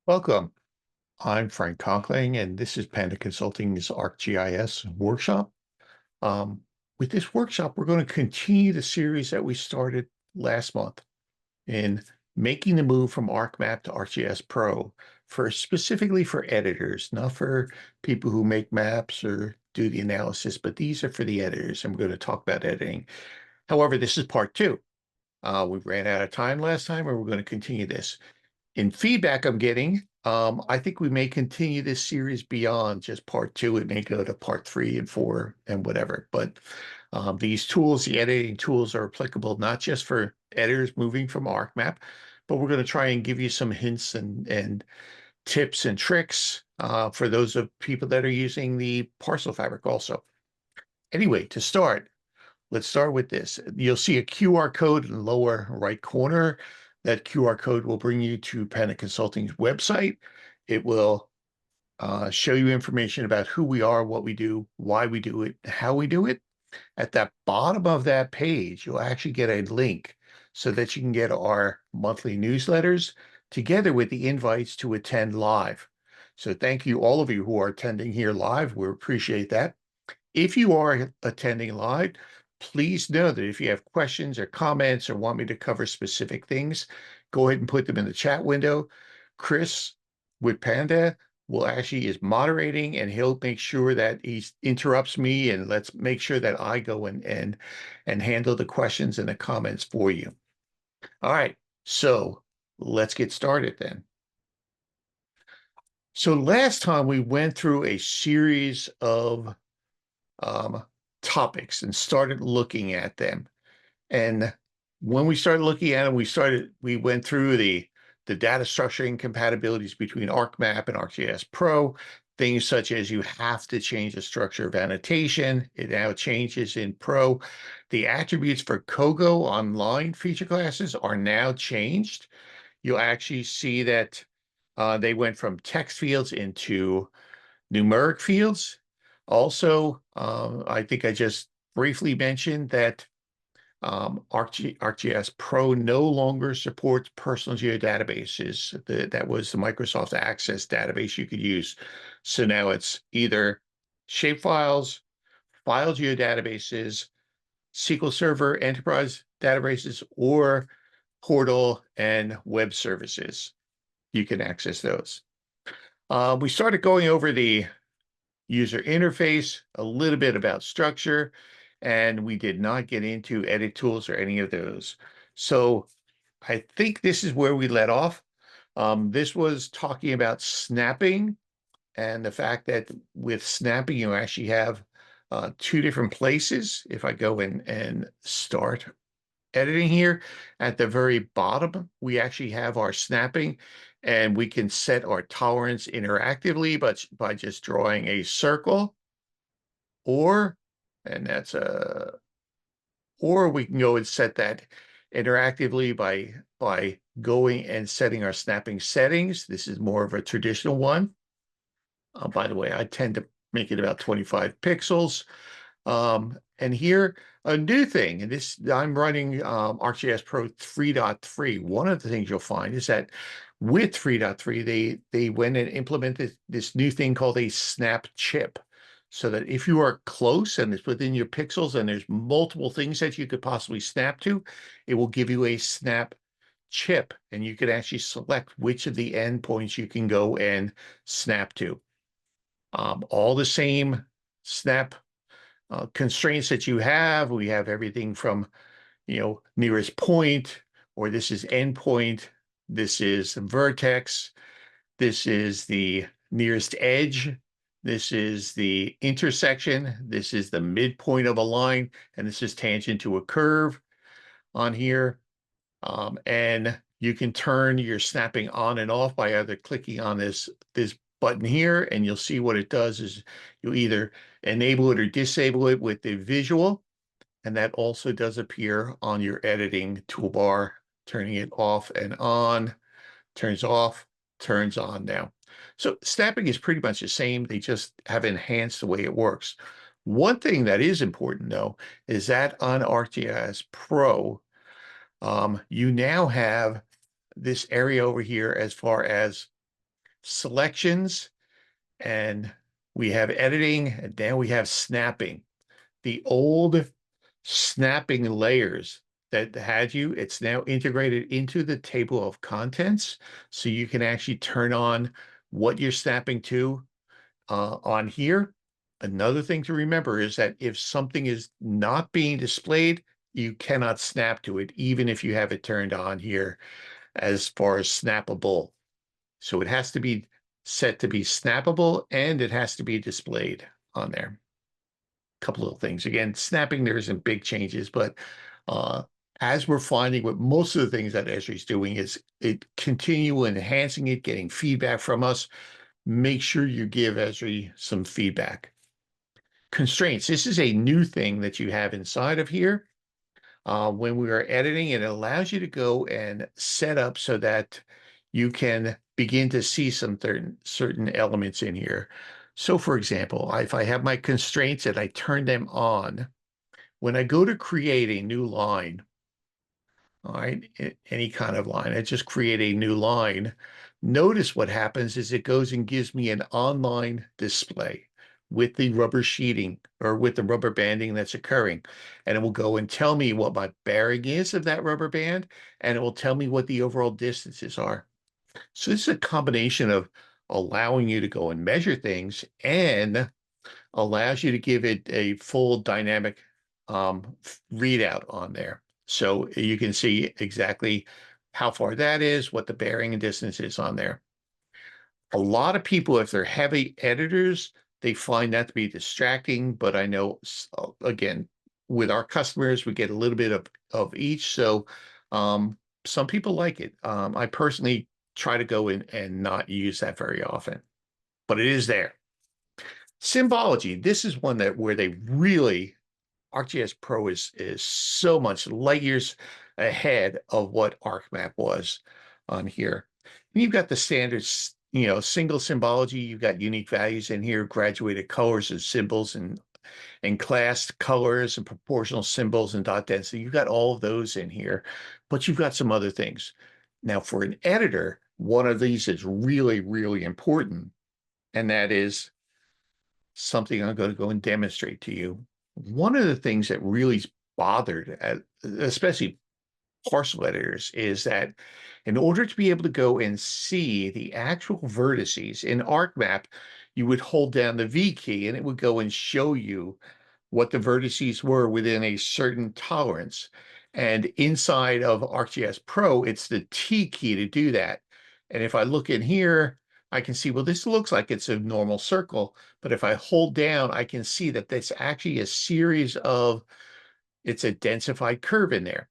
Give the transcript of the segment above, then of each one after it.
Welcome. I'm Frank Conkling, and this is Panda Consulting's ArcGIS workshop. Um, with this workshop, we're going to continue the series that we started last month in making the move from ArcMap to ArcGIS Pro for specifically for editors, not for people who make maps or do the analysis, but these are for the editors, and we're going to talk about editing. However, this is part two. We ran out of time last time, and we're going to continue this. In feedback I'm getting, I think we may continue this series beyond just part two. It may go to part three and four and whatever. But these tools, the editing tools, are applicable not just for editors moving from ArcMap, but we're going to try and give you some hints and tips and tricks for those of people that are using the parcel fabric also. Anyway, to start, let's start with this. You'll see a QR code in the lower right corner. That QR code will bring you to Panda Consulting's website. It will show you information about who we are, what we do, why we do it, how we do it. At the bottom of that page, you'll actually get a link so that you can get our monthly newsletters together with the invites to attend live. So thank you, all of you who are attending here live. We appreciate that. If you are attending live, please know that if you have questions or comments or want me to cover specific things, go ahead and put them in the chat window. Chris with Panda will actually is moderating, and he'll make sure that he interrupts me, and let's make sure that I go and handle the questions and the comments for you. All right, so let's get started then. So last time we went through a series of um, topics and started looking at them. And when we started looking at them, we went through the data structuring compatibilities between ArcMap and ArcGIS Pro, things such as you have to change the structure of annotation. It now changes in Pro. The attributes for Kogo online feature classes are now changed. You'll actually see that they went from text fields into numeric fields. Also, I think I just briefly mentioned that ArcGIS Pro no longer supports personal geodatabases. That was the Microsoft Access database you could use. So now it's either shapefiles, file geodatabases, SQL Server enterprise databases, or portal and web services. You can access those. We started going over the user interface, a little bit about structure, and we did not get into edit tools or any of those. So I think this is where we let off. This was talking about snapping and the fact that with snapping, you actually have two different places. If I go in and start editing here, at the very bottom, we actually have our snapping, and we can set our tolerance interactively, but by just drawing a circle, or, and that's a, or we can go and set that interactively by going and setting our snapping settings. This is more of a traditional one. By the way, I tend to make it about 25 pixels. And here, a new thing, and this, I'm running ArcGIS Pro 3.3. One of the things you'll find is that with 3.3, they went and implemented this new thing called a snap chip. So that if you are close and it's within your pixels and there's multiple things that you could possibly snap to, it will give you a snap chip, and you can actually select which of the endpoints you can go and snap to. All the same snap constraints that you have. We have everything from, nearest point, or this is endpoint, this is the vertex, this is the nearest edge, this is the intersection, this is the midpoint of a line, and this is tangent to a curve on here. And you can turn your snapping on and off by either clicking on this button here, and you'll see what it does is you'll either enable it or disable it with the visual, and that also does appear on your editing toolbar, turning it off and on, turns off, turns on now. So snapping is pretty much the same. They just have enhanced the way it works. One thing that is important, though, is that on ArcGIS Pro, you now have this area over here as far as selections, and we have editing, and then we have snapping. The old snapping layers that had you, it's now integrated into the table of contents. So you can actually turn on what you're snapping to on here. Another thing to remember is that if something is not being displayed, you cannot snap to it, even if you have it turned on here as far as snappable. So it has to be set to be snappable and it has to be displayed on there. Couple of things. Again, snapping, there isn't big changes, but uh, as we're finding with most of the things that Esri's doing is it continue enhancing it, getting feedback from us. Make sure you give Esri some feedback. Constraints. This is a new thing that you have inside of here. When we are editing, it allows you to go and set up so that you can begin to see some certain elements in here. So for example, if I have my constraints and I turn them on, when I go to create a new line, all right, any kind of line, I just create a new line. Notice what happens is it goes and gives me an online display with the rubber sheeting or with the rubber banding that's occurring. And it will go and tell me what my bearing is of that rubber band, and it will tell me what the overall distances are. So this is a combination of allowing you to go and measure things and allows you to give it a full dynamic readout on there. So you can see exactly how far that is, what the bearing and distance is on there. A lot of people, if they're heavy editors, they find that to be distracting, but I know, again, with our customers, we get a little bit of each. So some people like it. I personally try to go in and not use that very often, but it is there. Symbology, this is one that where they really, ArcGIS Pro is so much light years ahead of what ArcMap was on here. And you've got the standards, single symbology, you've got unique values in here, graduated colors and symbols and classed colors and proportional symbols and dot density. You've got all of those in here, but you've got some other things. Now, for an editor, one of these is really, really important, and that is something I'm going to go and demonstrate to you. One of the things that really bothered, especially parcel editors, is that in order to be able to go and see the actual vertices in ArcMap, you would hold down the V key and it would go and show you what the vertices were within a certain tolerance. And inside of ArcGIS Pro, it's the T key to do that. And if I look in here, I can see, well, this looks like it's a normal circle, but if I hold down, I can see that that's actually a series of, it's a densified curve in there.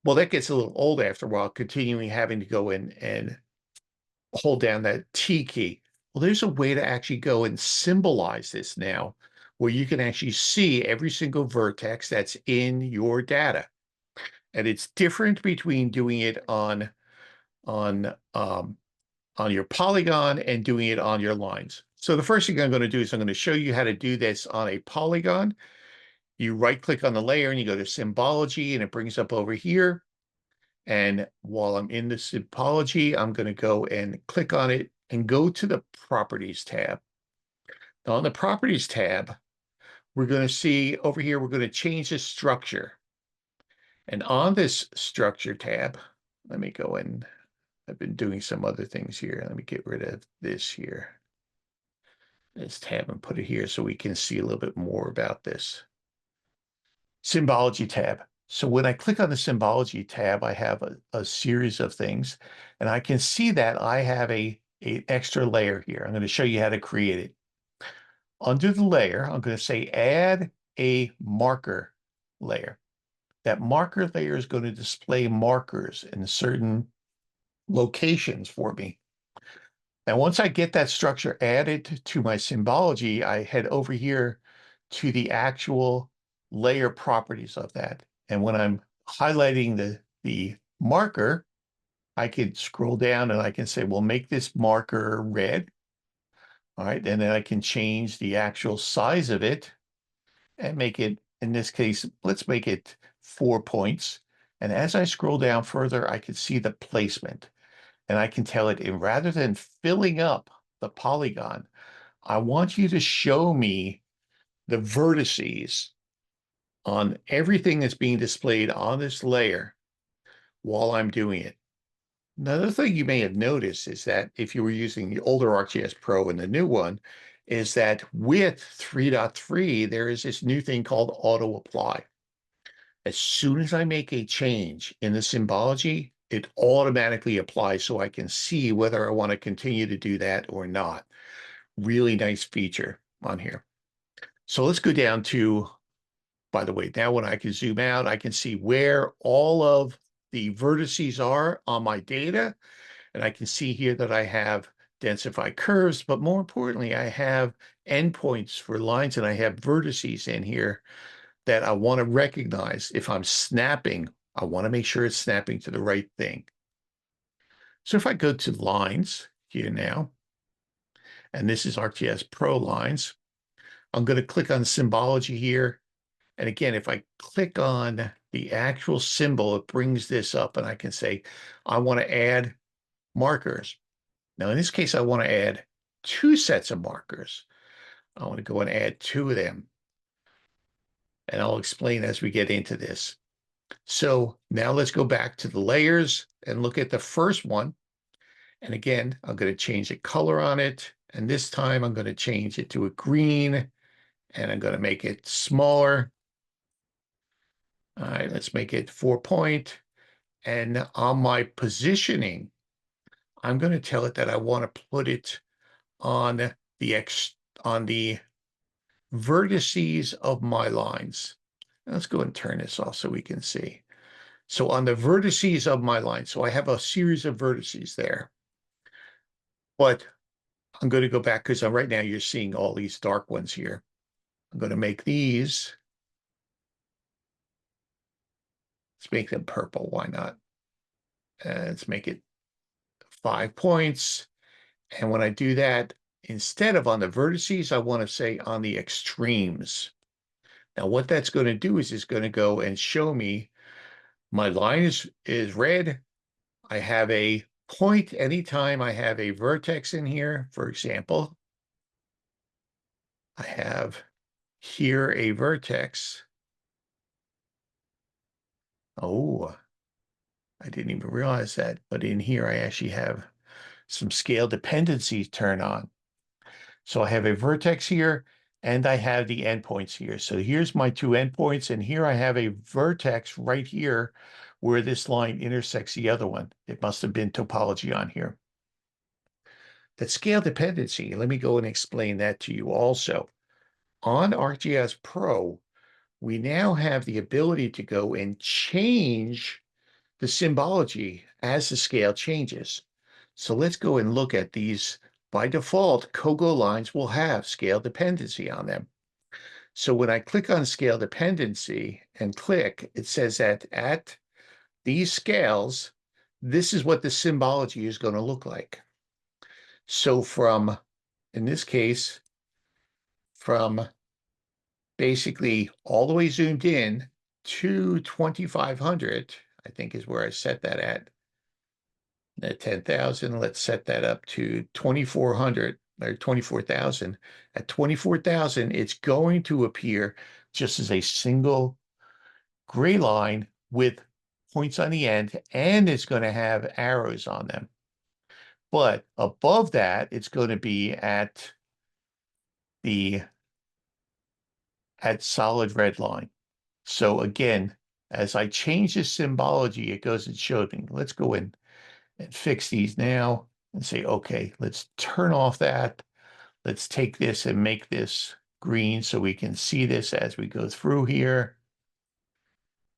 Well, that gets a little old after a while, continuing having to go in and hold down that T key. Well, there's a way to actually go and symbolize this now, where you can actually see every single vertex that's in your data. And it's different between doing it on your polygon and doing it on your lines. So the first thing I'm going to do is I'm going to show you how to do this on a polygon. You right click on the layer and you go to symbology and it brings up over here. And while I'm in the symbology, I'm going to go and click on it and go to the properties tab. Now on the properties tab, we're going to see over here, we're going to change the structure. And on this structure tab, let me go in. I've been doing some other things here. Let me get rid of this here. This tab and put it here so we can see a little bit more about this. Symbology tab. So when I click on the Symbology tab, I have a series of things, and I can see that I have a extra layer here. I'm going to show you how to create it. Under the layer, I'm going to say add a marker layer. That marker layer is going to display markers in certain locations for me. Now, once I get that structure added to my symbology, I head over here to the actual layer properties of that. And when I'm highlighting the marker, I can scroll down and I can say, well, make this marker red. All right, and then I can change the actual size of it and make it, in this case, let's make it 4 points. And as I scroll down further, I can see the placement. and I can tell it, and rather than filling up the polygon, I want you to show me the vertices on everything that's being displayed on this layer while I'm doing it. Another thing you may have noticed is that if you were using the older ArcGIS Pro and the new one, is that with 3.3, there is this new thing called auto apply. As soon as I make a change in the symbology, it automatically applies so I can see whether I want to continue to do that or not. Really nice feature on here. So let's go down to, by the way, now when I can zoom out, I can see where all of the vertices are on my data. And I can see here that I have densified curves, but more importantly, I have endpoints for lines and I have vertices in here that I want to recognize. If I'm snapping, I want to make sure it's snapping to the right thing. So if I go to lines here now, and this is ArcGIS Pro lines, I'm going to click on symbology here. And again, if I click on the actual symbol, it brings this up and I can say, I want to add markers. Now, in this case, I want to add 2 sets of markers. I want to go and add 2 of them. And I'll explain as we get into this. So now let's go back to the layers and look at the first one. And again, I'm going to change the color on it. And this time I'm going to change it to a green and I'm going to make it smaller. All right, let's make it 4 point. And on my positioning, I'm going to tell it that I want to put it on the vertices of my lines. Let's go and turn this off so we can see. So on the vertices of my line, so I have a series of vertices there. But I'm going to go back because right now you're seeing all these dark ones here. I'm going to make these. Let's make them purple. Why not? Let's make it 5 points. And when I do that, instead of on the vertices, I want to say on the extremes. Now, what that's going to do is it's going to go and show me my line is red. I have a point anytime I have a vertex in here. For example, I have here a vertex. Oh, I didn't even realize that. But in here, I actually have some scale dependencies turned on. So I have a vertex here, and I have the endpoints here. So here's my 2 endpoints, and here I have a vertex right here where this line intersects the other one. It must have been topology on here. That scale dependency, let me go and explain that to you also. On ArcGIS Pro, we now have the ability to go and change the symbology as the scale changes. So let's go and look at these. By default, COGO lines will have scale dependency on them. So when I click on scale dependency and click, it says that at these scales, this is what the symbology is going to look like. So from, in this case, from basically all the way zoomed in to 2500, I think is where I set that at 10,000. Let's set that up to 2,400 or 24,000. At 24,000, it's going to appear just as a single gray line with points on the end, and it's going to have arrows on them. But above that, it's going to be at solid red line. So again, as I change the symbology, it goes and shows me. Let's go in and fix these now and say, okay, let's turn off that. Let's take this and make this green so we can see this as we go through here.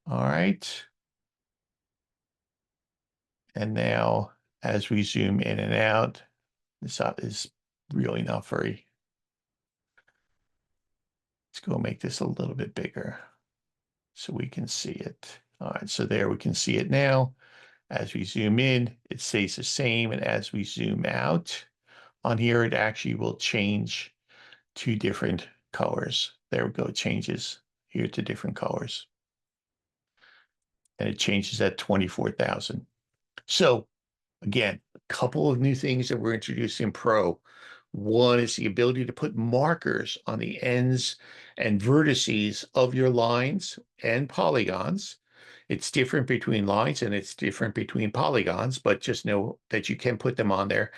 All right. And now as we zoom in and out, this is really not very. Let's go make this a little bit bigger so we can see it. All right, so there we can see it now. As we zoom in, it stays the same. And as we zoom out on here, it actually will change to different colors. There we go, it changes here to different colors. And it changes at 24,000. So again, couple of new things that we're introducing in Pro. One is the ability to put markers on the ends and vertices of your lines and polygons. It's different between lines and it's different between polygons, but just know that you can put them on there.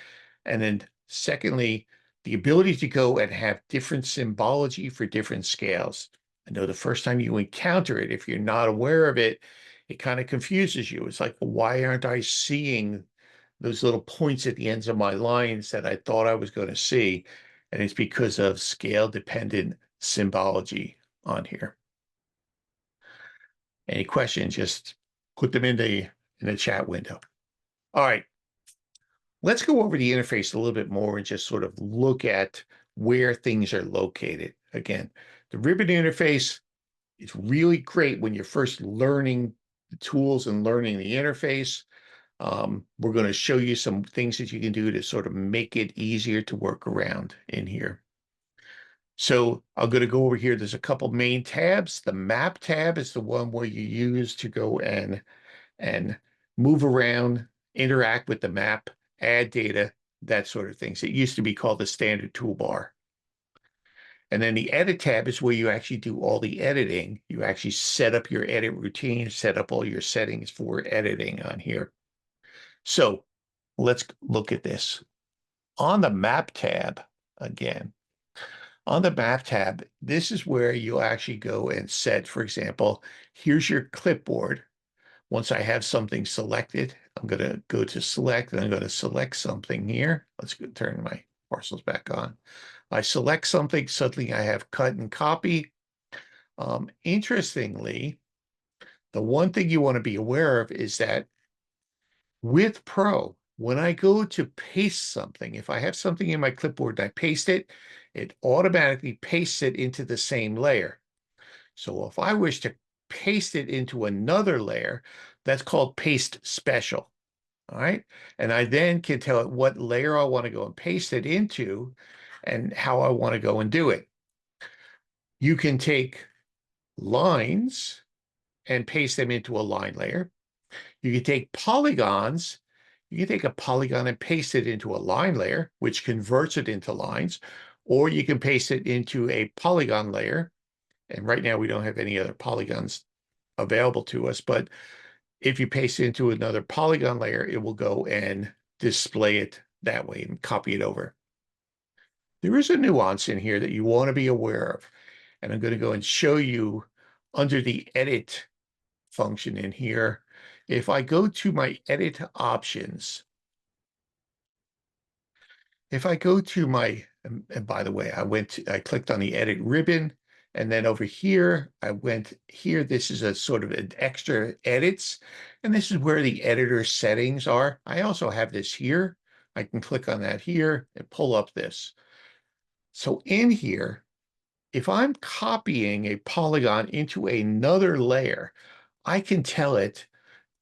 And then secondly, the ability to go and have different symbology for different scales. I know the first time you encounter it, if you're not aware of it, it kind of confuses you. It's like, well, why aren't I seeing those little points at the ends of my lines that I thought I was going to see? And it's because of scale dependent symbology on here. Any questions, just put them in the chat window. All right, let's go over the interface a little bit more and just sort of look at where things are located. Again, the ribbon interface is really great when you're first learning the tools and learning the interface. We're going to show you some things that you can do to sort of make it easier to work around in here. So I'm going to go over here. There's a couple main tabs. The map tab is the one where you use to go and move around, interact with the map, add data, that sort of things. It used to be called the standard toolbar. And then the edit tab is where you actually do all the editing. You actually set up your edit routine, set up all your settings for editing on here. So let's look at this. On the map tab, again, on the map tab, this is where you'll actually go and set, for example, here's your clipboard. Once I have something selected, I'm going to go to select, and I'm going to select something here. Let's go turn my parcels back on. I select something, suddenly I have cut and copy. Interestingly, the one thing you want to be aware of is that with Pro, when I go to paste something, if I have something in my clipboard and I paste it, it automatically pastes it into the same layer. So if I wish to paste it into another layer, that's called paste special. All right. And I then can tell it what layer I want to go and paste it into and how I want to go and do it. You can take lines and paste them into a line layer. You can take polygons. You can take a polygon and paste it into a line layer, which converts it into lines, or you can paste it into a polygon layer. And right now we don't have any other polygons available to us, but if you paste it into another polygon layer, it will go and display it that way and copy it over. There is a nuance in here that you want to be aware of, and I'm going to go and show you under the edit function in here. If I go to my edit options, if I go to my, and by the way, I clicked on the edit ribbon, and then over here, I went here. This is a sort of an extra edits, and this is where the editor settings are. I also have this here. I can click on that here and pull up this. So in here, if I'm copying a polygon into another layer, I can tell it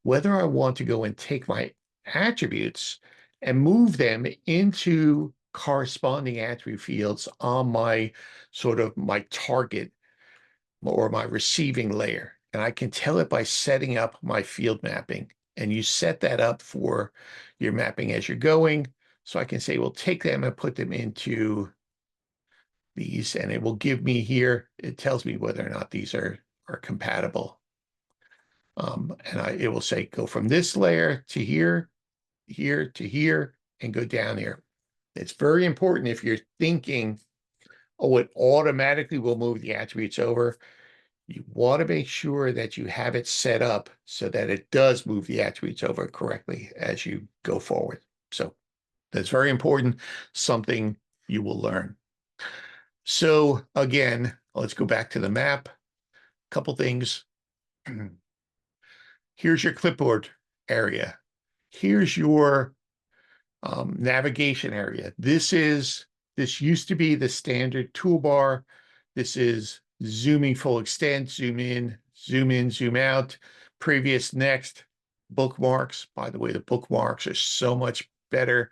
whether I want to go and take my attributes and move them into corresponding attribute fields on my sort of my target or my receiving layer. And I can tell it by setting up my field mapping. And you set that up for your mapping as you're going. So I can say, well, take them and put them into these, and it will give me here, it tells me whether or not these are compatible. And it will say, go from this layer to here, here to here, and go down here. It's very important if you're thinking, oh, it automatically will move the attributes over. You want to make sure that you have it set up so that it does move the attributes over correctly as you go forward. So that's very important, something you will learn. So again, let's go back to the map. A couple things. Here's your clipboard area. Here's your navigation area. This used to be the standard toolbar. This is zooming, full extent, zoom in, zoom out, previous, next, bookmarks. By the way, the bookmarks are so much better.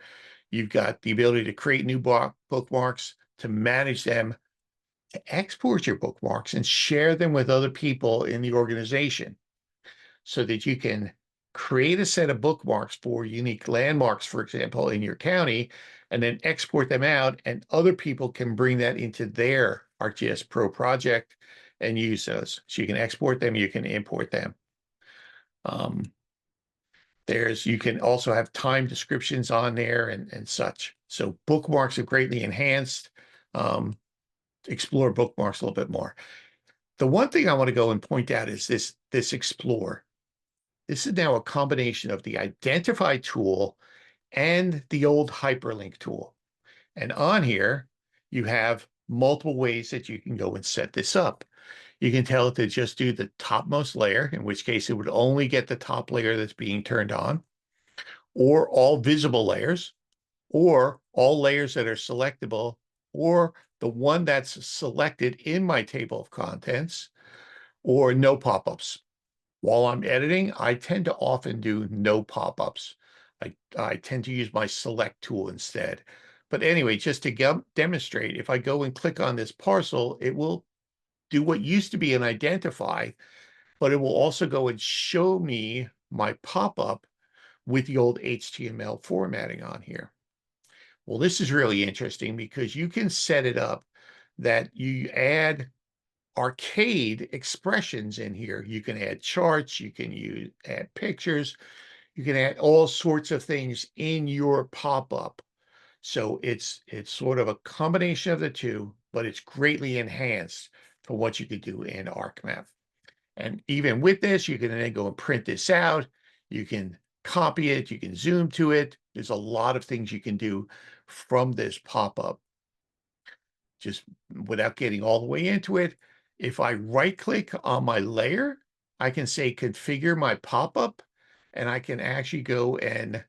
You've got the ability to create new bookmarks, to manage them, to export your bookmarks and share them with other people in the organization so that you can create a set of bookmarks for unique landmarks, for example, in your county, and then export them out, and other people can bring that into their ArcGIS Pro project and use those. So you can export them, you can import them. You can also have time descriptions on there and such. So bookmarks are greatly enhanced. Explore bookmarks a little bit more. The one thing I want to go and point out is this Explore. This is now a combination of the Identify tool and the old Hyperlink tool. And on here, you have multiple ways that you can go and set this up. You can tell it to just do the topmost layer, in which case it would only get the top layer that's being turned on, or all visible layers, or all layers that are selectable, or the one that's selected in my table of contents, or no pop-ups. While I'm editing, I tend to often do no pop-ups. I tend to use my select tool instead. But anyway, just to demonstrate, if I go and click on this parcel, it will do what used to be an identify, but it will also go and show me my pop-up with the old HTML formatting on here. Well, this is really interesting because you can set it up that you add arcade expressions in here. You can add charts, you can add pictures, you can add all sorts of things in your pop-up. So it's sort of a combination of the two, but it's greatly enhanced for what you could do in ArcMap. And even with this, you can then go and print this out. You can copy it, you can zoom to it. There's a lot of things you can do from this pop-up. Just without getting all the way into it, if I right-click on my layer, I can say configure my pop-up, and I can actually go and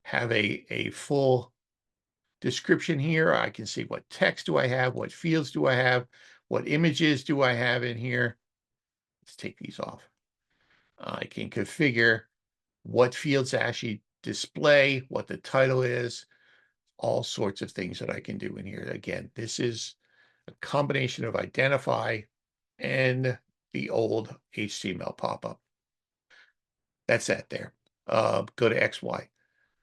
have a full description here. I can see what text do I have, what fields do I have, what images do I have in here. Let's take these off. I can configure what fields actually display, what the title is, all sorts of things that I can do in here. Again, this is a combination of identify and the old HTML pop-up. That's that there. Go to XY.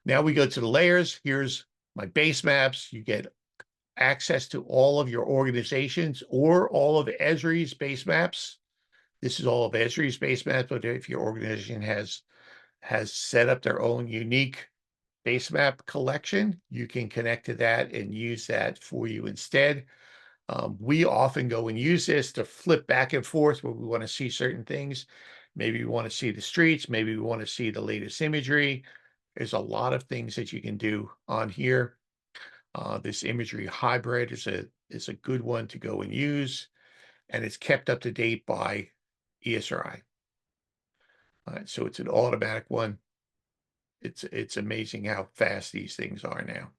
Now we go to the layers. Here's my base maps. You get access to all of your organizations or all of Esri's base maps. This is all of Esri's base maps, but if your organization has set up their own unique base map collection, you can connect to that and use that for you instead. We often go and use this to flip back and forth where we want to see certain things. Maybe we want to see the streets. Maybe we want to see the latest imagery. There's a lot of things that you can do on here. This imagery hybrid is a good one to go and use, and it's kept up to date by ESRI. So it's an automatic one. It's amazing how fast these things are now.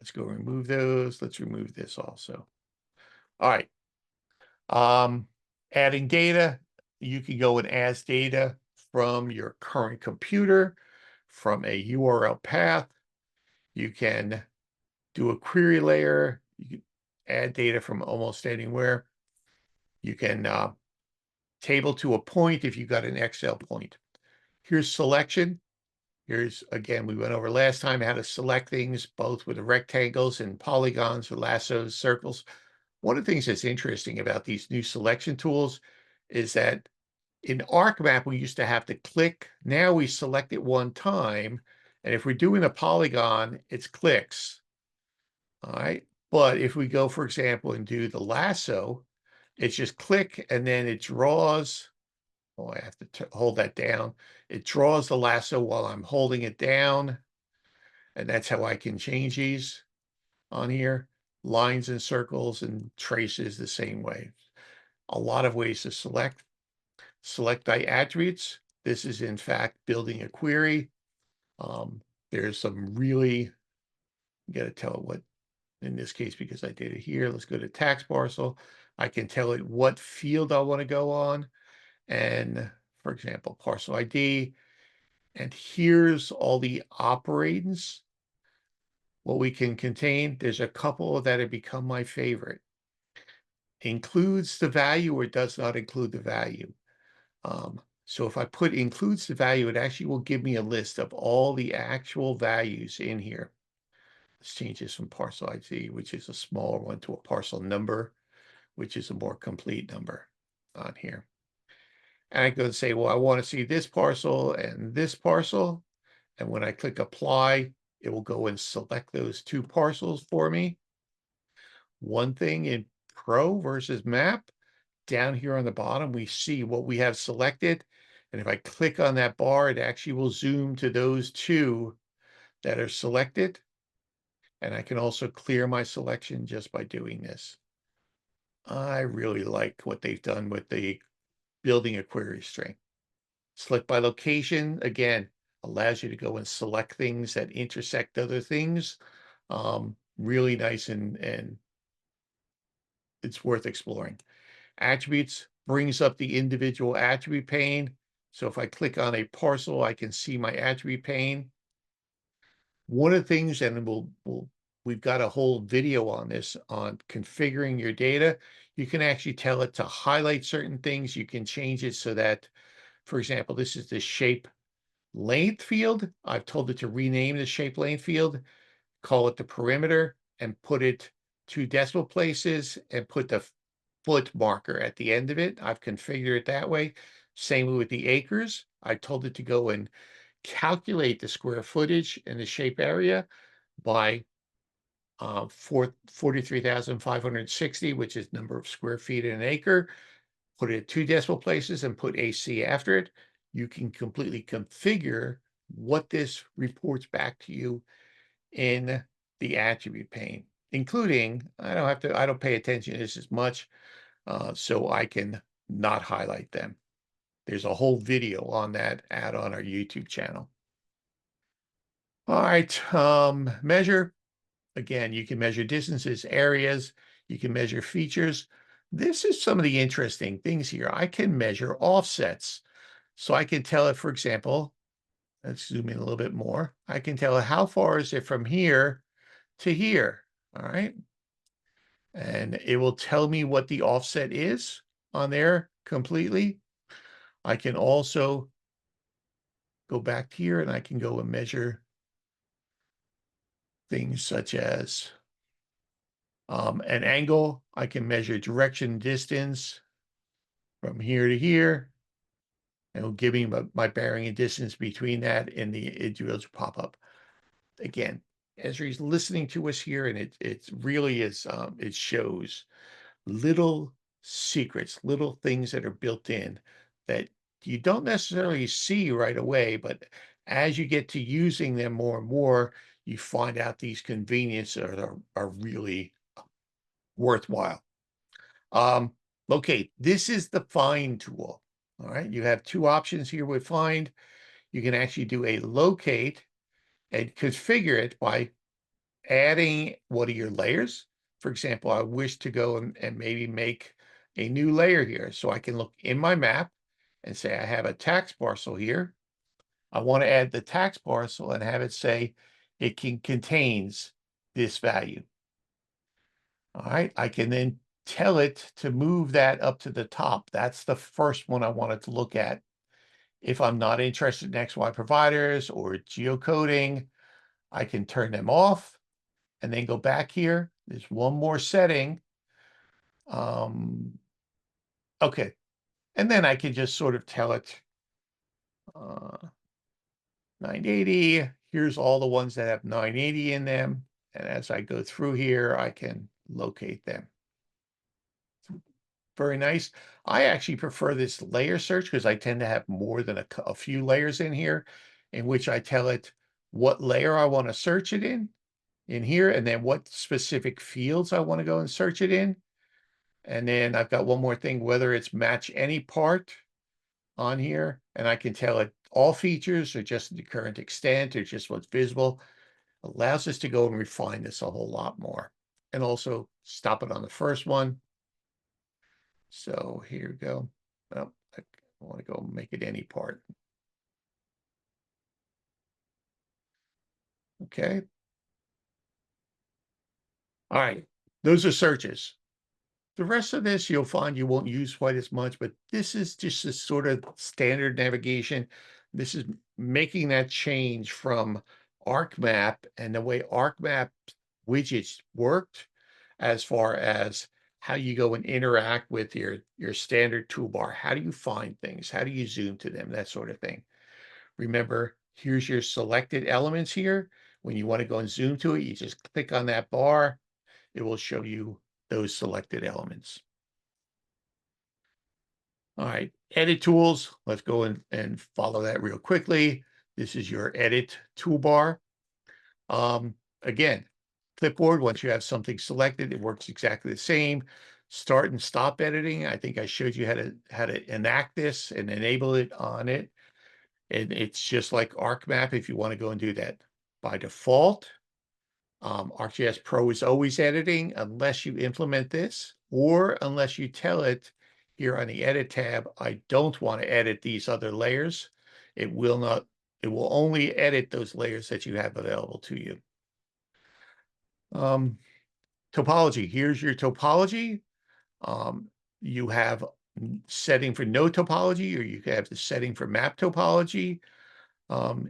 Let's go remove those. Let's remove this also. All right. Adding data, you can go and add data from your current computer, from a URL path. You can do a query layer. You can add data from almost anywhere. You can table to a point if you got an Excel point. Here's selection. Here's, again, we went over last time how to select things both with the rectangles and polygons or lassos, circles. One of the things that's interesting about these new selection tools is that in ArcMap, we used to have to click. Now we select it one time. And if we're doing a polygon, it's clicks. All right. But if we go, for example, and do the lasso, it's just click and then it draws. Oh, I have to hold that down. It draws the lasso while I'm holding it down. And that's how I can change these on here. Lines and circles and traces the same way. A lot of ways to select. Select by attributes. This is, in fact, building a query. There's some really, you got to tell it what, in this case, because I did it here. Let's go to tax parcel. I can tell it what field I want to go on. And for example, parcel ID. And here's all the operands, what we can contain. There's a couple that have become my favorite. Includes the value or does not include the value. So if I put includes the value, it actually will give me a list of all the actual values in here. Let's change this from parcel ID, which is a smaller one, to a parcel number, which is a more complete number on here. And I go and say, well, I want to see this parcel and this parcel. And when I click apply, it will go and select those two parcels for me. One thing in Pro versus Map, down here on the bottom, we see what we have selected. And if I click on that bar, it actually will zoom to those two that are selected. And I can also clear my selection just by doing this. I really like what they've done with the building a query string. Select by location, again, allows you to go and select things that intersect other things. Really nice, and it's worth exploring. Attributes brings up the individual attribute pane. So if I click on a parcel, I can see my attribute pane. One of the things, and we've got a whole video on this, on configuring your data. You can actually tell it to highlight certain things. You can change it so that, for example, this is the shape length field. I've told it to rename the shape length field, call it the perimeter, and put it 2 decimal places, and put the foot marker at the end of it. I've configured it that way. Same with the acres. I told it to go and calculate the square footage in the shape area by 43,560, which is number of square feet in an acre. Put it at 2 decimal places and put AC after it. You can completely configure what this reports back to you in the attribute pane, including, I don't pay attention to this as much, so I can not highlight them. There's a whole video on that out on our YouTube channel. All right, measure. Again, you can measure distances, areas, you can measure features. This is some of the interesting things here. I can measure offsets. So I can tell it, for example, let's zoom in a little bit more. I can tell it how far is it from here to here, all right? And it will tell me what the offset is on there completely. I can also go back here and I can go and measure things such as an angle. I can measure direction, distance from here to here, and it'll give me my bearing and distance between that, and it will pop up. Again, Esri's listening to us here, and it really is, it shows little secrets, little things that are built in that you don't necessarily see right away, but as you get to using them more and more, you find out these conveniences are really worthwhile. Locate. This is the find tool. All right. You have 2 options here with find. You can actually do a locate and configure it by adding one of your layers. For example, I wish to go and maybe make a new layer here. So I can look in my map and say, I have a tax parcel here. I want to add the tax parcel and have it say it contains this value. All right. I can then tell it to move that up to the top. That's the first one I wanted to look at. If I'm not interested in XY providers or geocoding, I can turn them off and then go back here. There's one more setting. Okay. And then I can just sort of tell it 980. Here's all the ones that have 980 in them. And as I go through here, I can locate them. Very nice. I actually prefer this layer search because I tend to have more than a few layers in here, in which I tell it what layer I want to search it in here, and then what specific fields I want to go and search it in. And then I've got one more thing, whether it's match any part on here, and I can tell it all features or just the current extent or just what's visible. Allows us to go and refine this a whole lot more, and also stop it on the first one. So here we go. Oh, I want to go make it any part. Okay. All right. Those are searches. The rest of this, you'll find you won't use quite as much, but this is just a sort of standard navigation. This is making that change from ArcMap and the way ArcMap widgets worked as far as how you go and interact with your standard toolbar. How do you find things? How do you zoom to them? That sort of thing. Remember, here's your selected elements here. When you want to go and zoom to it, you just click on that bar. It will show you those selected elements. All right, edit tools. Let's go and follow that real quickly. This is your edit toolbar. Again, Clipboard, once you have something selected, it works exactly the same. Start and stop editing. I think I showed you how to enact this and enable it on it. And it's just like ArcMap if you want to go and do that. By default, ArcGIS Pro is always editing unless you implement this or unless you tell it here on the Edit tab, I don't want to edit these other layers. It will not, it will only edit those layers that you have available to you. Topology, here's your topology. You have setting for no topology, or you have the setting for map topology.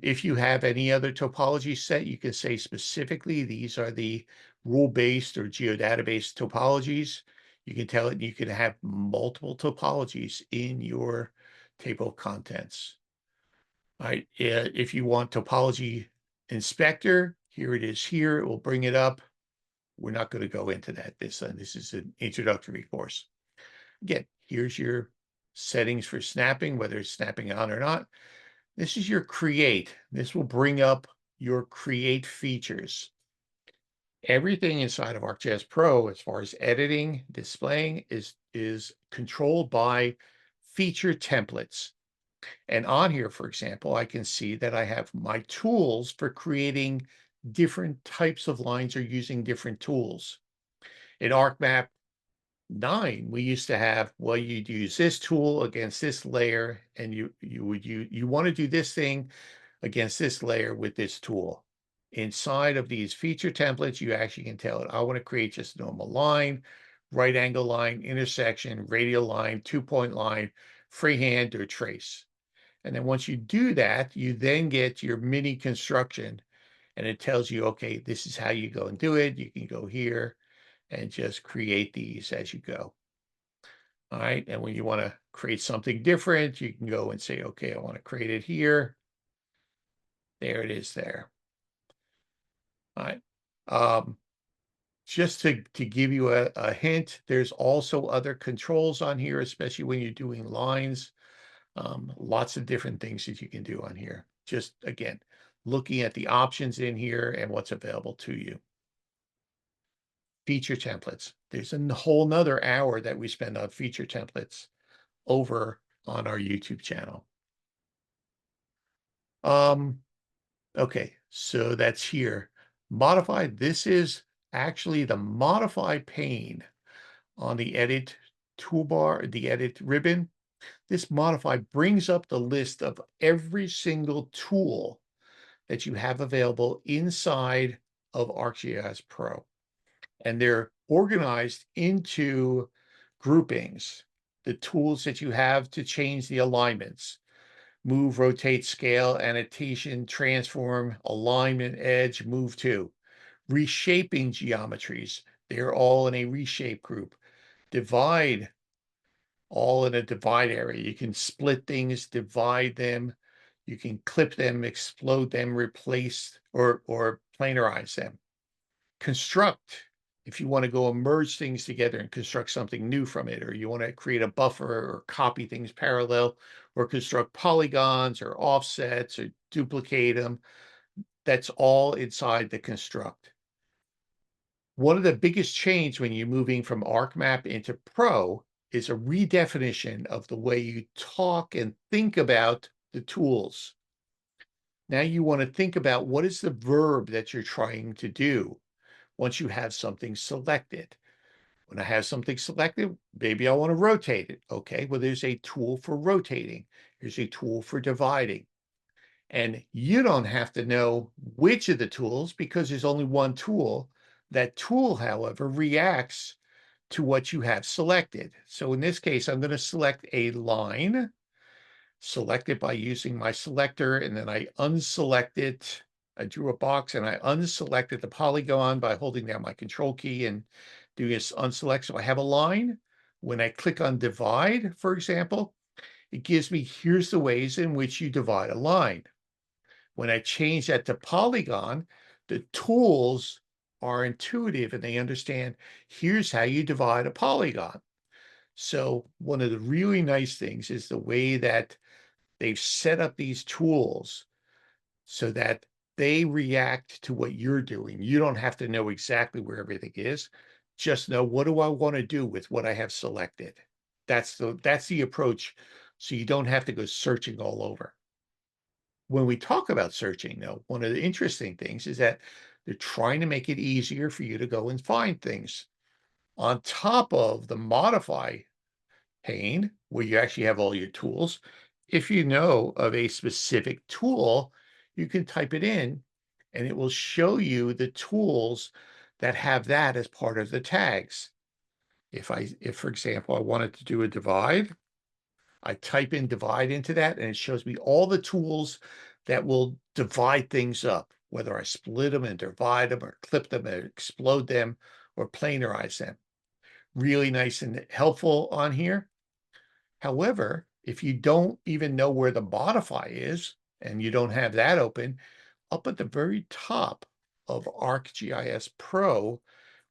If you have any other topology set, you can say specifically, these are the rule-based or geodatabase topologies. You can tell it you can have multiple topologies in your table of contents. All right, if you want topology inspector, here it is here. It will bring it up. We're not going to go into that. This is an introductory course. Again, here's your settings for snapping, whether it's snapping on or not. This is your create. This will bring up your create features. Everything inside of ArcGIS Pro, as far as editing, displaying, is controlled by feature templates. And on here, for example, I can see that I have my tools for creating different types of lines or using different tools. In ArcMap 9, we used to have, well, you'd use this tool against this layer, and you want to do this thing against this layer with this tool. Inside of these feature templates, you actually can tell it, I want to create just a normal line, right angle line, intersection, radial line, 2-point line, freehand, or trace. And then once you do that, you then get your mini construction, and it tells you, okay, this is how you go and do it. You can go here and just create these as you go. All right, and when you want to create something different, you can go and say, okay, I want to create it here. There it is there. All right. Just to give you a hint, there's also other controls on here, especially when you're doing lines. Lots of different things that you can do on here. Just, again, looking at the options in here and what's available to you. Feature templates. There's a whole nother hour that we spend on feature templates over on our YouTube channel. Okay, so that's here. Modify, this is actually the modify pane on the edit toolbar, the edit ribbon. This modify brings up the list of every single tool that you have available inside of ArcGIS Pro. And they're organized into groupings, the tools that you have to change the alignments, move, rotate, scale, annotation, transform, alignment, edge, move to, reshaping geometries. They're all in a reshape group. Divide, all in a divide area. You can split things, divide them. You can clip them, explode them, replace or planarize them. Construct, if you want to go and merge things together and construct something new from it, or you want to create a buffer or copy things parallel, or construct polygons or offsets or duplicate them, that's all inside the construct. One of the biggest change when you're moving from ArcMap into Pro is a redefinition of the way you talk and think about the tools. Now you want to think about what is the verb that you're trying to do once you have something selected. When I have something selected, maybe I want to rotate it. Okay, well, there's a tool for rotating. There's a tool for dividing. And you don't have to know which of the tools because there's only one tool. That tool, however, reacts to what you have selected. So in this case, I'm going to select a line, select it by using my selector, and then I unselect it. I drew a box and I unselected the polygon by holding down my control key and doing this unselect. So I have a line. When I click on divide, for example, it gives me, here's the ways in which you divide a line. When I change that to polygon, the tools are intuitive and they understand, here's how you divide a polygon. So one of the really nice things is the way that they've set up these tools so that they react to what you're doing. You don't have to know exactly where everything is. Just know, what do I want to do with what I have selected? That's the approach. So you don't have to go searching all over. When we talk about searching, though, one of the interesting things is that they're trying to make it easier for you to go and find things. On top of the modify pane, where you actually have all your tools, if you know of a specific tool, you can type it in and it will show you the tools that have that as part of the tags. If, for example, I wanted to do a divide, I type in divide into that and it shows me all the tools that will divide things up, whether I split them and divide them or clip them and explode them or planarize them. Really nice and helpful on here. However, if you don't even know where the modify is and you don't have that open, up at the very top of ArcGIS Pro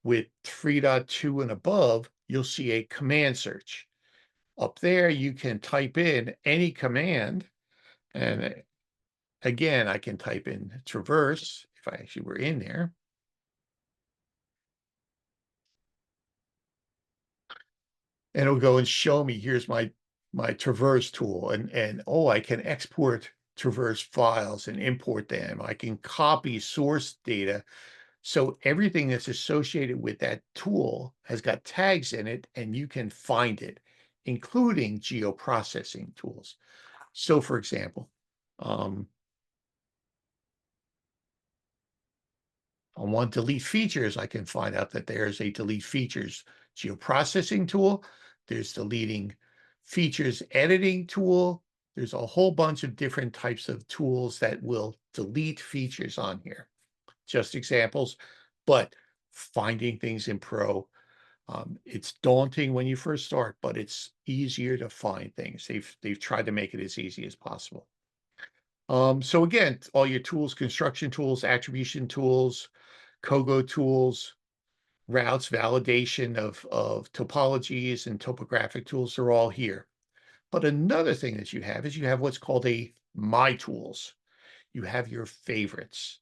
with 3.2 and above, you'll see a command search. Up there, you can type in any command. And again, I can type in traverse if I actually were in there. And it'll go and show me, here's my traverse tool. And oh, I can export traverse files and import them. I can copy source data. So everything that's associated with that tool has got tags in it, and you can find it, including geoprocessing tools. So for example, I want delete features, I can find out that there's a delete features geoprocessing tool. There's deleting features editing tool. There's a whole bunch of different types of tools that will delete features on here. Just examples, but finding things in Pro, it's daunting when you first start, but it's easier to find things. They've tried to make it as easy as possible. So again, all your tools, construction tools, attribution tools, Kogo tools, routes, validation of topologies and topographic tools are all here. But another thing that you have is you have what's called a My Tools. You have your favorites.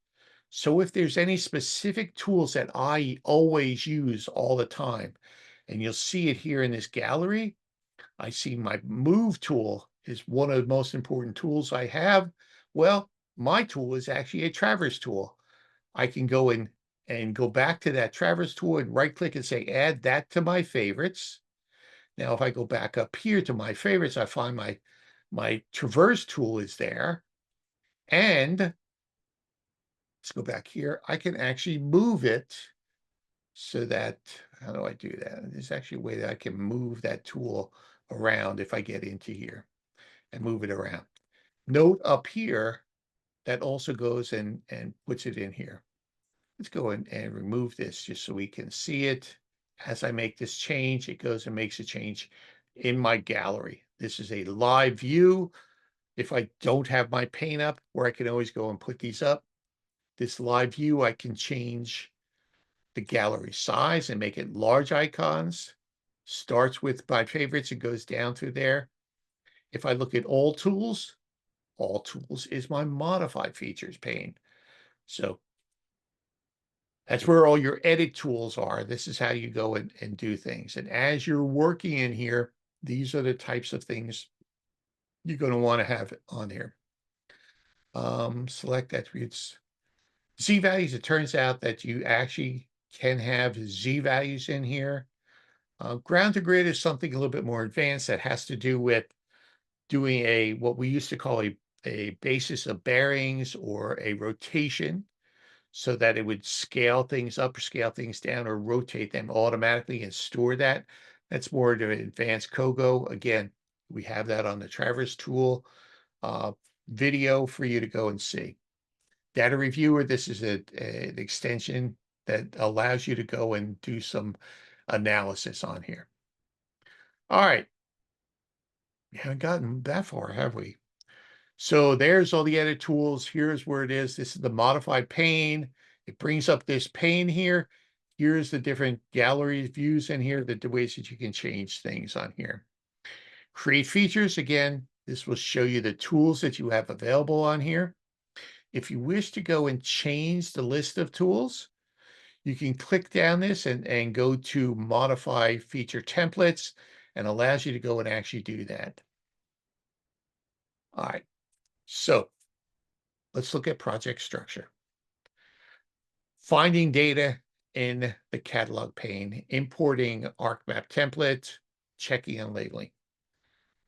So if there's any specific tools that I always use all the time, and you'll see it here in this gallery, I see my move tool is one of the most important tools I have. Well, my tool is actually a traverse tool. I can go in and go back to that traverse tool and right click and say, add that to my favorites. Now, if I go back up here to my favorites, I find my traverse tool is there. And let's go back here. I can actually move it so that, how do I do that? There's actually a way that I can move that tool around if I get into here and move it around. Note up here that also goes and puts it in here. Let's go in and remove this just so we can see it. As I make this change, it goes and makes a change in my gallery. This is a live view. If I don't have my pane up, where I can always go and put these up, this live view, I can change the gallery size and make it large icons. Starts with my favorites and goes down through there. If I look at all tools is my modified features pane. So that's where all your edit tools are. This is how you go and do things. And as you're working in here, these are the types of things you're going to want to have on here. Select attributes. Z values, it turns out that you actually can have Z values in here. Ground to grid is something a little bit more advanced that has to do with doing what we used to call a basis of bearings or a rotation. so that it would scale things up or scale things down or rotate them automatically and store that. That's more to advanced COGO. Again, we have that on the Traverse tool uh, video for you to go and see. Data Reviewer, this is an extension that allows you to go and do some analysis on here. All right. We haven't gotten that far, have we? So there's all the edit tools. Here's where it is. This is the modified pane. It brings up this pane here. Here's the different gallery views in here, the ways that you can change things on here. Create features. Again, this will show you the tools that you have available on here. If you wish to go and change the list of tools, you can click down this and go to modify feature templates, and allows you to go and actually do that. All right. So let's look at project structure. Finding data in the catalog pane, importing ArcMap template, checking and labeling.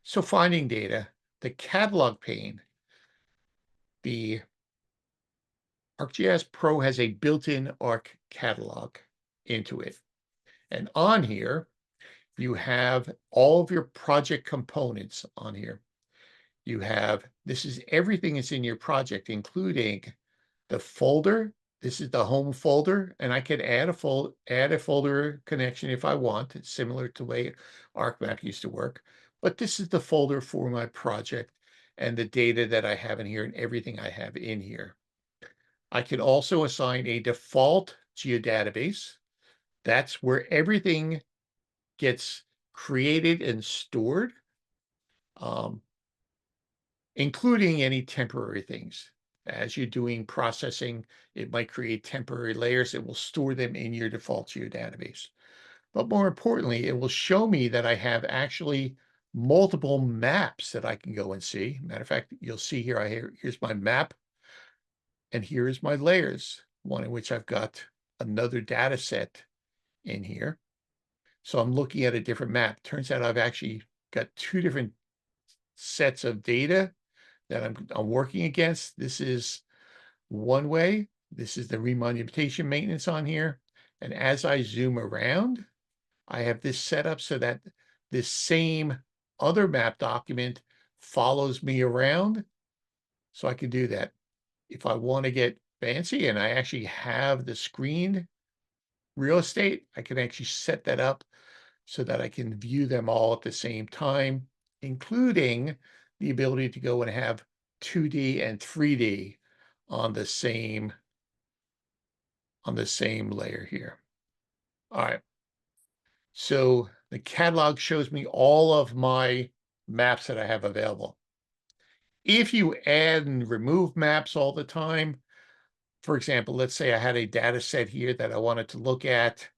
So finding data, the catalog pane, the ArcGIS Pro has a built-in Arc catalog into it. And on here, you have all of your project components on here. You have, this is everything that's in your project, including the folder. This is the home folder, and I could add a folder connection if I want. It's similar to the way ArcMap used to work. But this is the folder for my project and the data that I have in here and everything I have in here. I can also assign a default geodatabase. That's where everything gets created and stored, including any temporary things. As you're doing processing, it might create temporary layers. It will store them in your default geodatabase. But more importantly, it will show me that I have actually multiple maps that I can go and see. Matter of fact, you'll see here, here's my map, and here's my layers, one in which I've got another data set in here. So I'm looking at a different map. Turns out I've actually got two different sets of data that I'm working against. This is one way. This is the remonumentation maintenance on here. And as I zoom around, I have this set up so that this same other map document follows me around. So I can do that. If I want to get fancy and I actually have the screen real estate, I can actually set that up so that I can view them all at the same time, including the ability to go and have 2D and 3D on the same layer here. All right. So the catalog shows me all of my maps that I have available. If you add and remove maps all the time, for example, let's say I had a data set here that I wanted to look at,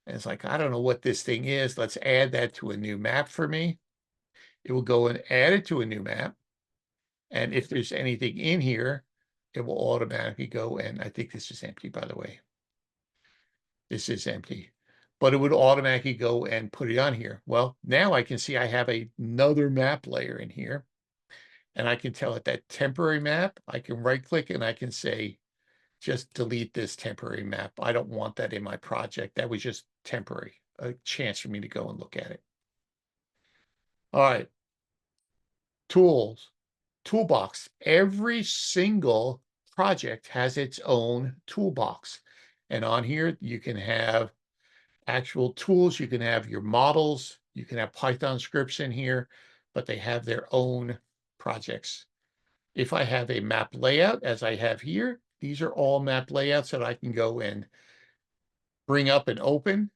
and it's like, I don't know what this thing is. Let's add that to a new map for me. It will go and add it to a new map. And if there's anything in here, it will automatically go, and I think this is empty, by the way. This is empty, but it would automatically go and put it on here. Well, now I can see I have another map layer in here, and I can tell it that temporary map. I can right click and I can say, just delete this temporary map. I don't want that in my project. That was just temporary, a chance for me to go and look at it. All right. Tools, toolbox. Every single project has its own toolbox. And on here, you can have actual tools. You can have your models. You can have Python scripts in here, but they have their own projects. If I have a map layout, as I have here, these are all map layouts that I can go and bring up and open.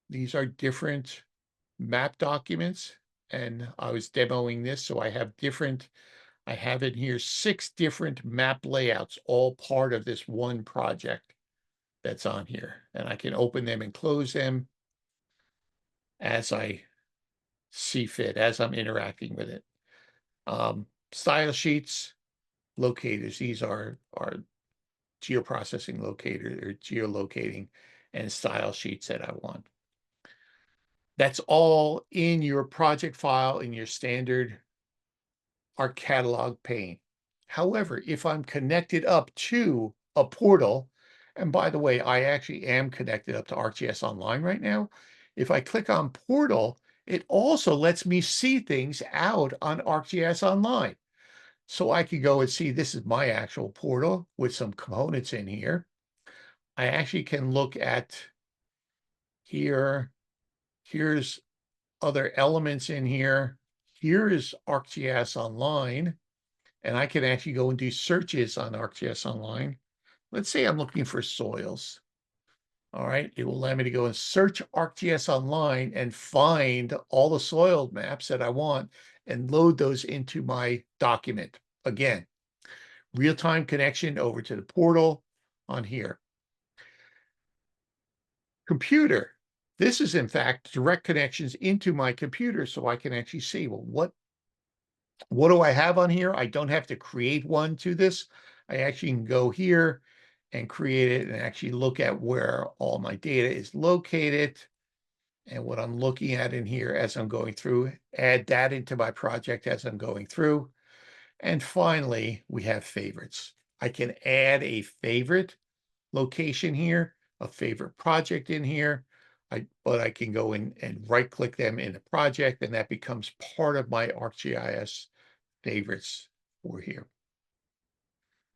These are different map documents, and I was demoing this, so I have in here 6 different map layouts, all part of this one project that's on here. And I can open them and close them as I see fit, as I'm interacting with it. Style sheets, locators. These are geoprocessing locator or geolocating and style sheets that I want. That's all in your project file in your standard Arc Catalog pane. However, if I'm connected up to a portal, And by the way, I actually am connected up to ArcGIS Online right now. If I click on Portal, it also lets me see things out on ArcGIS Online. So I can go and see this is my actual portal with some components in here. I actually can look at here. Here's other elements in here. Here is ArcGIS Online, and I can actually go and do searches on ArcGIS Online. Let's say I'm looking for soils. All right, it will allow me to go and search ArcGIS Online and find all the soil maps that I want and load those into my document. Again, real-time connection over to the portal on here. Computer. This is in fact direct connections into my computer so I can actually see, well, what do I have on here? I don't have to create one to this. I actually can go here and create it and actually look at where all my data is located and what I'm looking at in here as I'm going through, add that into my project as I'm going through. And finally, we have favorites. I can add a favorite location here, a favorite project in here. But I can go in and right click them in the project and that becomes part of my ArcGIS favorites for here.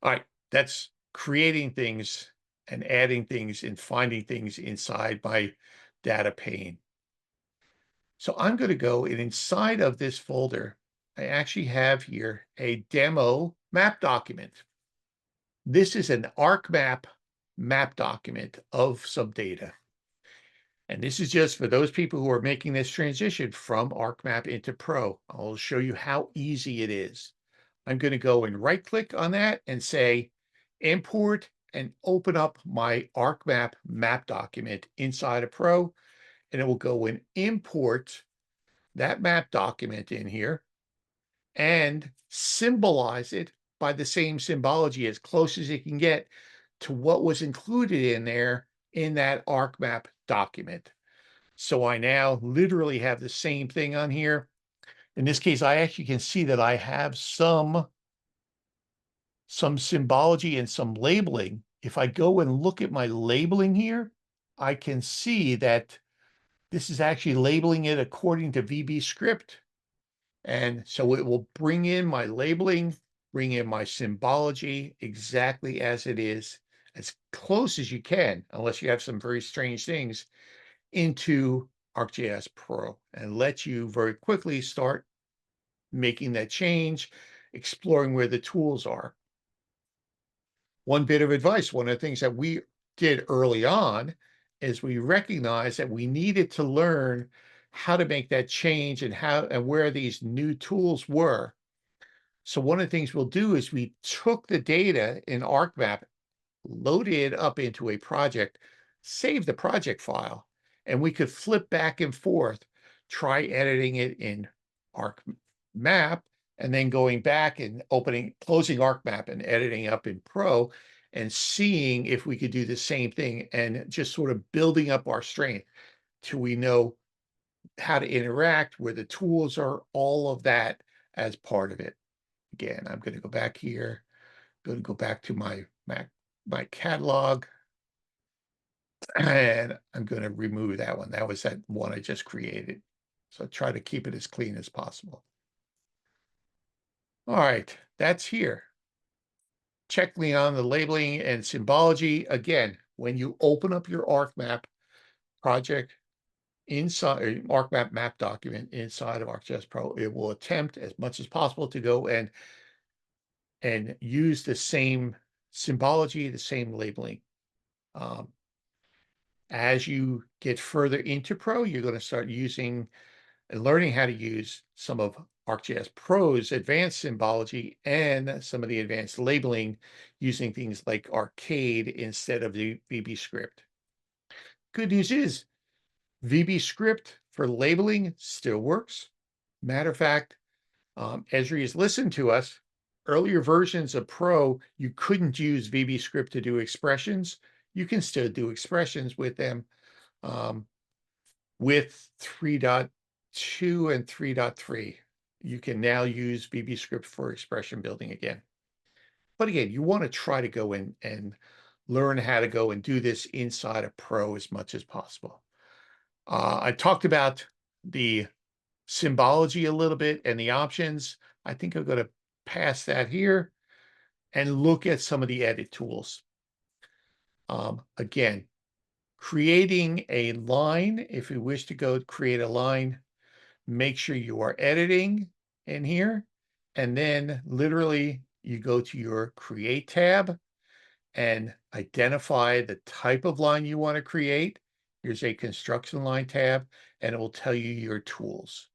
All right, that's creating things and adding things and finding things inside my data pane. So I'm going to go and inside of this folder, I actually have here a demo map document. This is an ArcMap map document of some data. And this is just for those people who are making this transition from ArcMap into Pro. I'll show you how easy it is. I'm going to go and right click on that and say import and open up my ArcMap map document inside of Pro. And it will go and import that map document in here and symbolize it by the same symbology as close as it can get to what was included in there in that ArcMap document. So I now literally have the same thing on here. In this case, I actually can see that I have some symbology and some labeling. If I go and look at my labeling here, I can see that this is actually labeling it according to VB script. And so it will bring in my labeling, bring in my symbology exactly as it is, as close as you can, unless you have some very strange things, into ArcGIS Pro and let you very quickly start making that change, exploring where the tools are. One bit of advice, one of the things that we did early on is we recognized that we needed to learn how to make that change and how and where these new tools were. So one of the things we'll do is we took the data in ArcMap, loaded it up into a project, save the project file, and we could flip back and forth, try editing it in ArcMap, and then going back and closing ArcMap and editing up in Pro and seeing if we could do the same thing and just sort of building up our strength till we know how to interact, where the tools are, all of that as part of it. Again, I'm going to go back here, going to go back to my my catalog, and I'm going to remove that one. That was that one I just created. So try to keep it as clean as possible. All right, that's here. Check me on the labeling and symbology. Again, when you open up your ArcMap project inside ArcMap map document inside of ArcGIS Pro, it will attempt as much as possible to go and use the same symbology, the same labeling. Um, as you get further into Pro, you're going to start using and learning how to use some of ArcGIS Pro's advanced symbology and some of the advanced labeling using things like Arcade instead of the VB script. Good news is VB script for labeling still works. Matter of fact, Esri has listened to us. Earlier versions of Pro, you couldn't use VB script to do expressions. You can still do expressions with them with 3.2 and 3.3. You can now use VB script for expression building again. But again, you want to try to go in and learn how to go and do this inside of Pro as much as possible. I talked about the symbology a little bit and the options. I think I'm going to pass that here and look at some of the edit tools. Again, creating a line, if you wish to go create a line, make sure you are editing in here. And then literally you go to your Create tab and identify the type of line you want to create. Here's a construction line tab, and it will tell you your tools.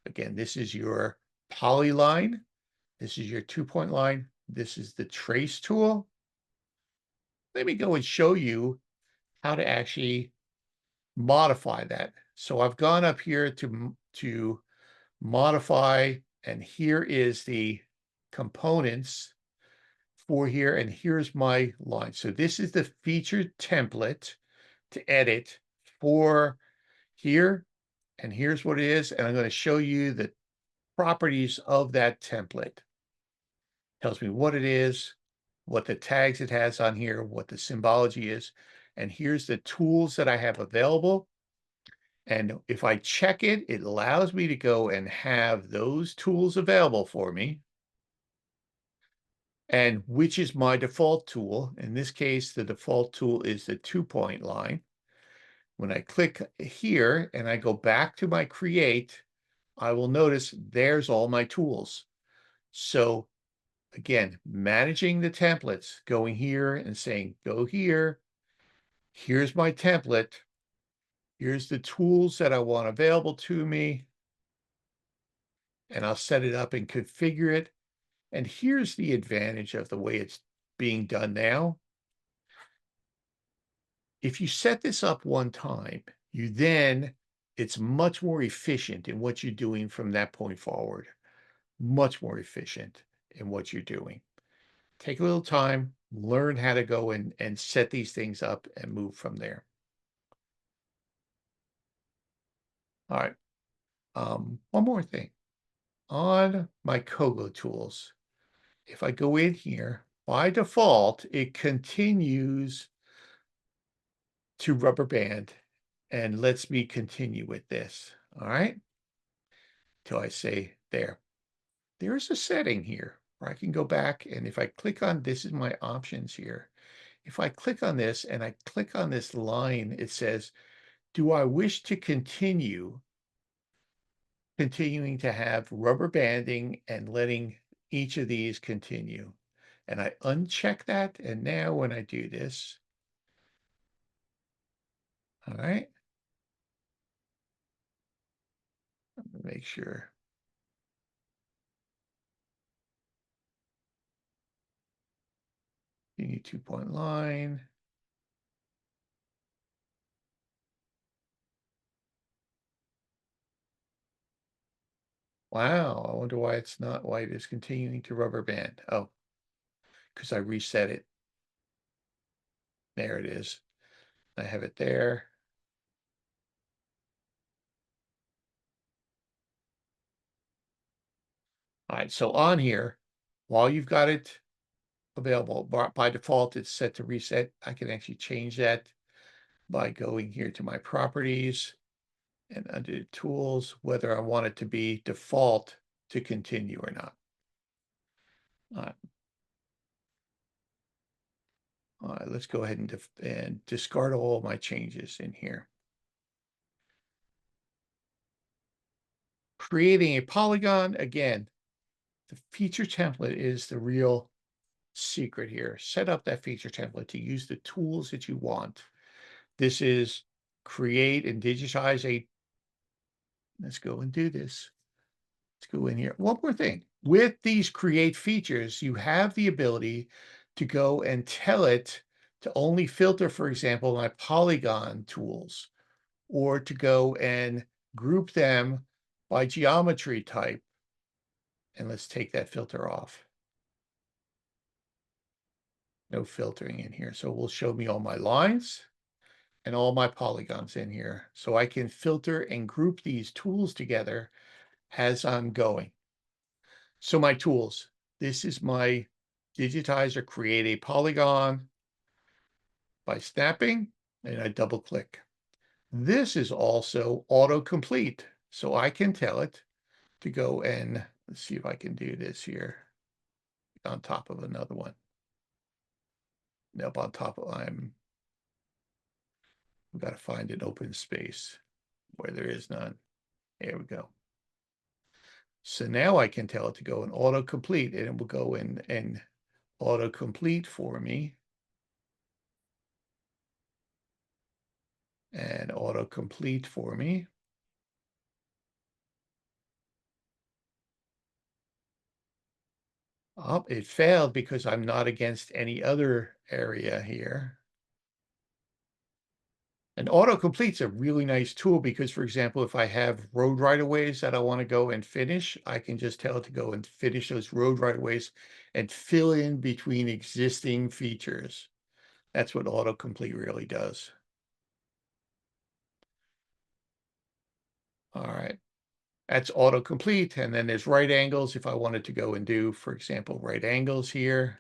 Again, this is your polyline. This is your 2-point line. This is the trace tool. Let me go and show you how to actually modify that. So I've gone up here to modify, and here is the components for here, and here's my line. So this is the featured template to edit for here, and here's what it is, and I'm going to show you the properties of that template. Tells me what it is, what the tags it has on here, what the symbology is, and here's the tools that I have available. And if I check it, it allows me to go and have those tools available for me. And which is my default tool. In this case, the default tool is the 2-point line. When I click here and I go back to my create, I will notice there's all my tools. So again, managing the templates, going here and saying, go here, here's my template, here's the tools that I want available to me, and I'll set it up and configure it. And here's the advantage of the way it's being done now. If you set this up one time, it's much more efficient in what you're doing from that point forward. Much more efficient in what you're doing. Take a little time, learn how to go and set these things up and move from there. All right. One more thing. On my Kogo tools, if I go in here, by default, it continues to rubber band and lets me continue with this. All right. Till I say there. There's a setting here where I can go back, and if I click on this is my options here. If I click on this and I click on this line, it says, do I wish to continuing to have rubber banding and letting each of these continue? And I uncheck that. And now when I do this, all right, make sure. You need 2-point line. Wow, I wonder why why it is continuing to rubber band. Oh, because I reset it. There it is. I have it there. All right, so on here, while you've got it available, by default, it's set to reset. I can actually change that by going here to my properties and under tools, whether I want it to be default to continue or not. All right, let's go ahead and discard all my changes in here. Creating a polygon, again, the feature template is the real secret here. Set up that feature template to use the tools that you want. This is create and digitize a, let's go and do this. Let's go in here. One more thing. With these create features, you have the ability to go and tell it to only filter, for example, my polygon tools, or to go and group them by geometry type. And let's take that filter off. No filtering in here. So it will show me all my lines and all my polygons in here. So I can filter and group these tools together as I'm going. So my tools, this is my digitize or create a polygon. by snapping, and I double click. This is also autocomplete, so I can tell it to go and let's see if I can do this here on top of another one. Nope, on top of we've got to find an open space where there is none. There we go. So now I can tell it to go and autocomplete, and it will go in and autocomplete for me. And autocomplete for me. Oh, it failed because I'm not against any other area here. And autocomplete's a really nice tool because, for example, if I have road right-of-ways that I want to go and finish, I can just tell it to go and finish those road right-of-ways and fill in between existing features. That's what autocomplete really does. All right. That's autocomplete. And then there's right angles. If I wanted to go and do, for example, right angles here,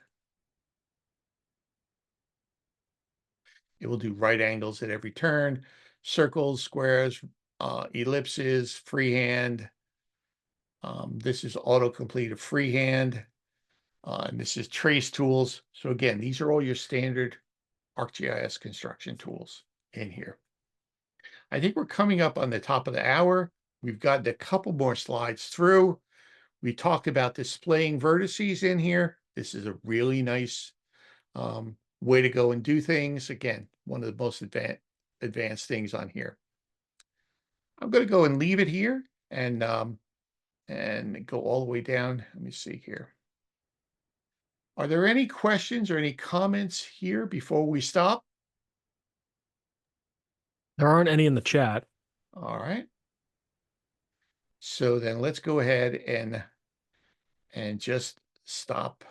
it will do right angles at every turn, circles, squares, ellipses, freehand. This is autocomplete of freehand. And this is trace tools. So again, these are all your standard ArcGIS construction tools in here. I think we're coming up on the top of the hour. We've got a couple more slides through. We talked about displaying vertices in here. This is a really nice way to go and do things. Again, one of the most advanced things on here. I'm going to go and leave it here and go all the way down. Let me see here. Are there any questions or any comments here before we stop? There aren't any in the chat. All right. So then let's go ahead and just stop